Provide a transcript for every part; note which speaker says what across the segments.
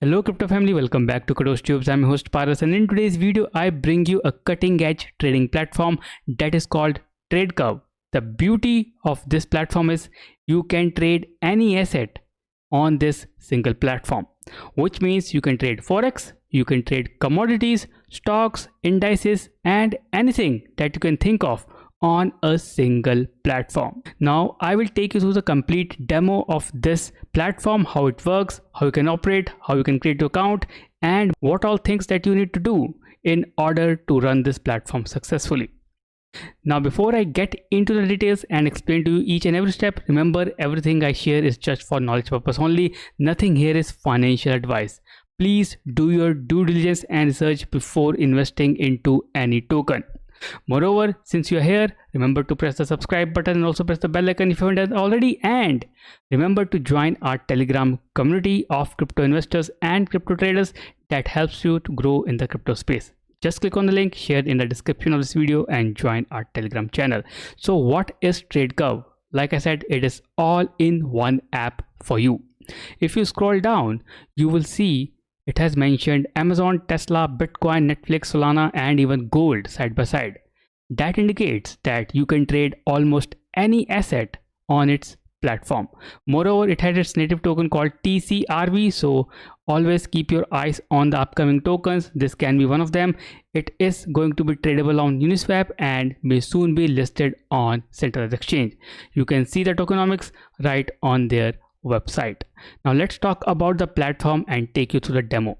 Speaker 1: Hello crypto family, welcome back to Tubes. I'm your host Paras, and in today's video I bring you a cutting edge trading platform that is called Tradecurve. The beauty of this platform is you can trade any asset on this single platform, which means you can trade Forex, you can trade commodities, stocks, indices, and anything that you can think of on a single platform. Now I will take you through the complete demo of this platform, how it works, how you can operate, how you can create your account, and what all things that you need to do in order to run this platform successfully. Now before I get into the details and explain to you each and every step, remember everything I share is just for knowledge purpose only. Nothing here is financial advice. Please do your due diligence and research before investing into any token. Moreover, since you're here, remember to press the subscribe button and also press the bell icon if you haven't done already, and remember to join our Telegram community of crypto investors and crypto traders that helps you to grow in the crypto space. Just click on the link shared in the description of this video and join our Telegram channel. So what is Tradecurve? Like I said, it is all in one app for you. If you scroll down, you will see it has mentioned Amazon, Tesla, Bitcoin, Netflix, Solana, and even gold side by side. That indicates that you can trade almost any asset on its platform. Moreover, it has its native token called TCRV, so always keep your eyes on the upcoming tokens. This can be one of them. It is going to be tradable on Uniswap and may soon be listed on centralized exchange. You can see the tokenomics right on their website. Now let's talk about the platform and take you through the demo.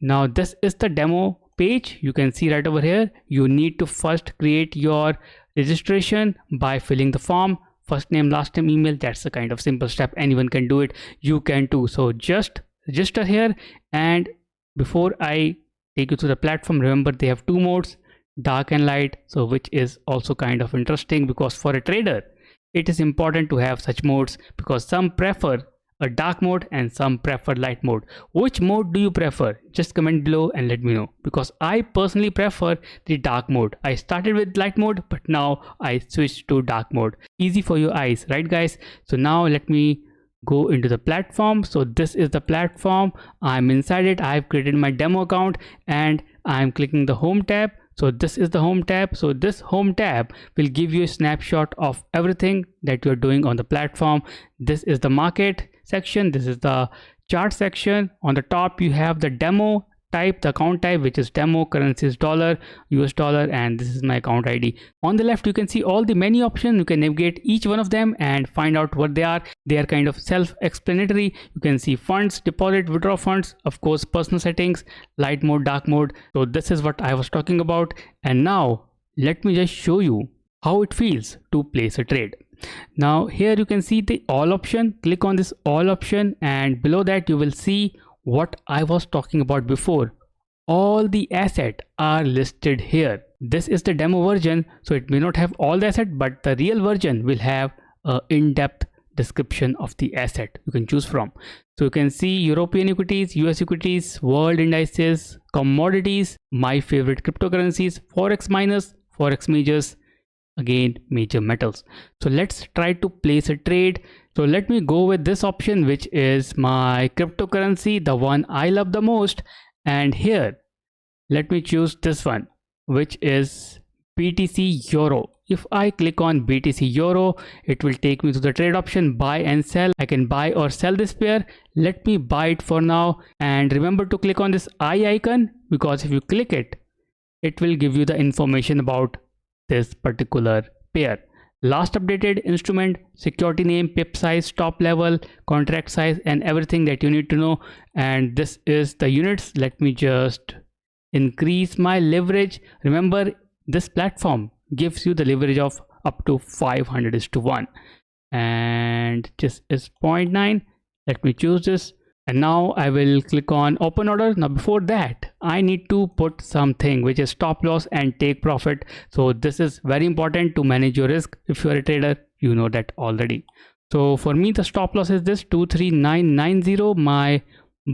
Speaker 1: Now this is the demo page. You can see right over here. You need to first create your registration by filling the form, first name, last name, email. That's a kind of simple step, anyone can do it. You can too. So just register here, and before I take you through the platform, remember they have two modes, dark and light, so which is also kind of interesting because for a trader it is important to have such modes because some prefer a dark mode and some prefer light mode. Which mode do you prefer? Just comment below and let me know, because I personally prefer the dark mode. I started with light mode, but now I switched to dark mode. Easy for your eyes, right guys? So now let me go into the platform. So this is the platform. I'm inside it. I've created my demo account and I'm clicking the home tab. So this is the home tab. So this home tab will give you a snapshot of everything that you're doing on the platform. This is the market section. This is the chart section. On the top you have the demo type, the account type, which is demo, currency is dollar, US dollar, and this is my account ID. On the left you can see all the menu options. You can navigate each one of them and find out what they are. They are kind of self-explanatory. You can see funds, deposit, withdraw funds, of course personal settings, light mode, dark mode. So this is what I was talking about, and now let me just show you how it feels to place a trade. Now here you can see the all option. Click on this all option, and below that you will see what I was talking about before. All the asset are listed here. This is the demo version, so it may not have all the asset, but the real version will have a in-depth description of the asset you can choose from. So you can see European equities, US equities, world indices, commodities, my favorite cryptocurrencies, Forex miners, Forex majors, again major metals. So let's try to place a trade. So let me go with this option, which is my cryptocurrency, the one I love the most. And here let me choose this one, which is BTC Euro. If I click on BTC Euro, it will take me to the trade option, buy and sell. I can buy or sell this pair. Let me buy it for now, and remember to click on this eye icon, because if you click it, it will give you the information about this particular pair. Last updated instrument, security name, pip size, stop level, contract size, and everything that you need to know. And this is the units. Let me just increase my leverage. Remember, this platform gives you the leverage of up to 500:1, and this is 0.9. Let me choose this, and now I will click on open order. Now before that I need to put something which is stop loss and take profit. So this is very important to manage your risk. If you are a trader, you know that already. So for me the stop loss is this 23990. My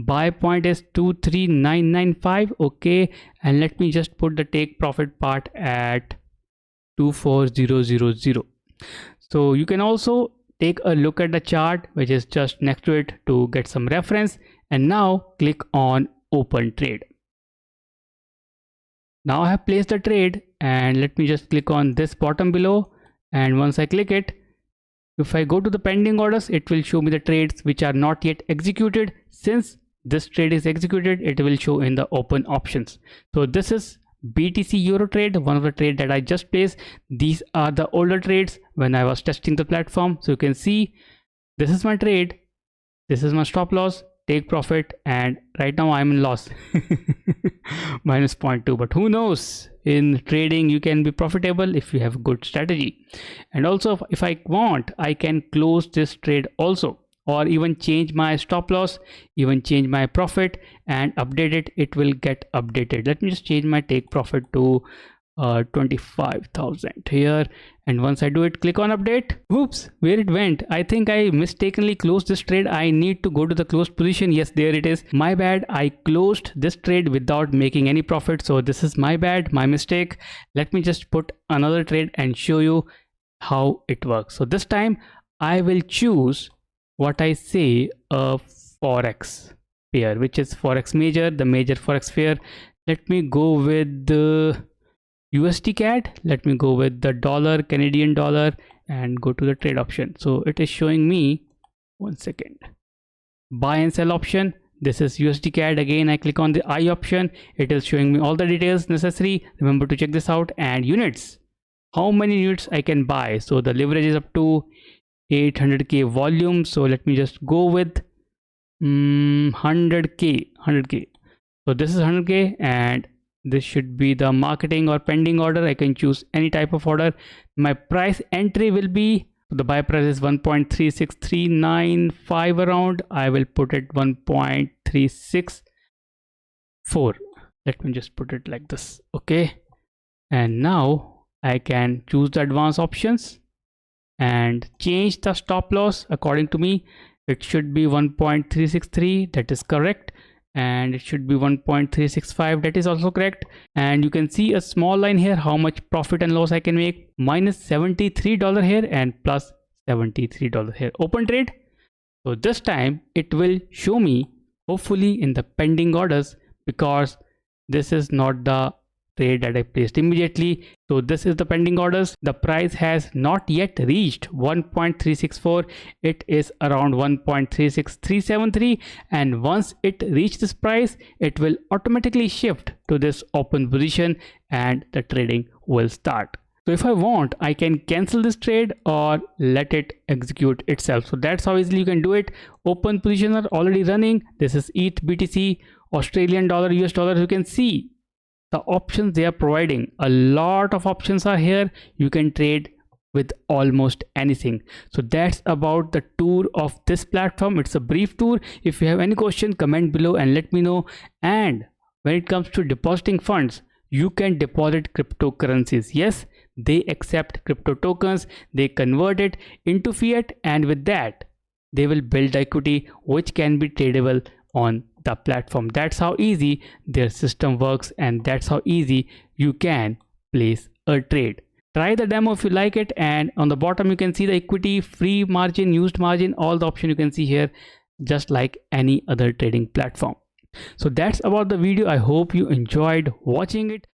Speaker 1: buy point is 23995. okay, and let me just put the take profit part at 24000. So you can also take a look at the chart which is just next to it to get some reference, and now click on open trade. Now I have placed the trade, and let me just click on this bottom below, and once I click it, if I go to the pending orders, it will show me the trades which are not yet executed. Since this trade is executed, it will show in the open options. So this is BTC Euro trade, one of the trade that I just placed. These are the older trades when I was testing the platform. So you can see this is my trade, this is my stop loss, take profit, and right now I'm in loss minus 0.2. But who knows, in trading you can be profitable if you have good strategy. And also if I want, I can close this trade also, or even change my stop loss, even change my profit and update it. It will get updated. Let me just change my take profit to 25,000 here, and once I do it, click on update. Oops, where it went? I think I mistakenly closed this trade. I need to go to the closed position. Yes, there it is. My bad. I closed this trade without making any profit, so this is my bad, my mistake. Let me just put another trade and show you how it works. So this time I will choose what I say a Forex pair, which is Forex major, the major Forex pair. Let me go with the USD CAD. Let me go with the dollar, Canadian dollar, and go to the trade option. So it is showing me, one second, buy and sell option. This is USD CAD. Again, I click on the I option. It is showing me all the details necessary. Remember to check this out. And units, how many units I can buy. So the leverage is up to 800k volume. So let me just go with 100k. So this is 100k, and this should be the marketing or pending order. I can choose any type of order. My price entry will be, the buy price is 1.36395 around. I will put it 1.364. Let me just put it like this. Okay, and now I can choose the advanced options and change the stop loss. According to me, it should be 1.363. that is correct, and it should be 1.365. that is also correct. And you can see a small line here, how much profit and loss I can make. Minus $73 here and plus $73 here. Open trade. So this time it will show me, hopefully, in the pending orders, because this is not the trade that I placed immediately. So this is the pending orders. The price has not yet reached 1.364. it is around 1.36373, and once it reaches this price, it will automatically shift to this open position and the trading will start. So if I want, I can cancel this trade or let it execute itself. So that's how easily you can do it. Open positions are already running. This is ETH, BTC, Australian dollar, US dollar. You can see the options they are providing. A lot of options are here. You can trade with almost anything. So that's about the tour of this platform. It's a brief tour. If you have any question, comment below and let me know. And when it comes to depositing funds, you can deposit cryptocurrencies. Yes, they accept crypto tokens. They convert it into fiat, and with that they will build equity which can be tradable on the platform. That's how easy their system works, and that's how easy you can place a trade. Try the demo if you like it, and on the bottom you can see the equity, free margin, used margin, all the options you can see here, just like any other trading platform. So that's about the video. I hope you enjoyed watching it.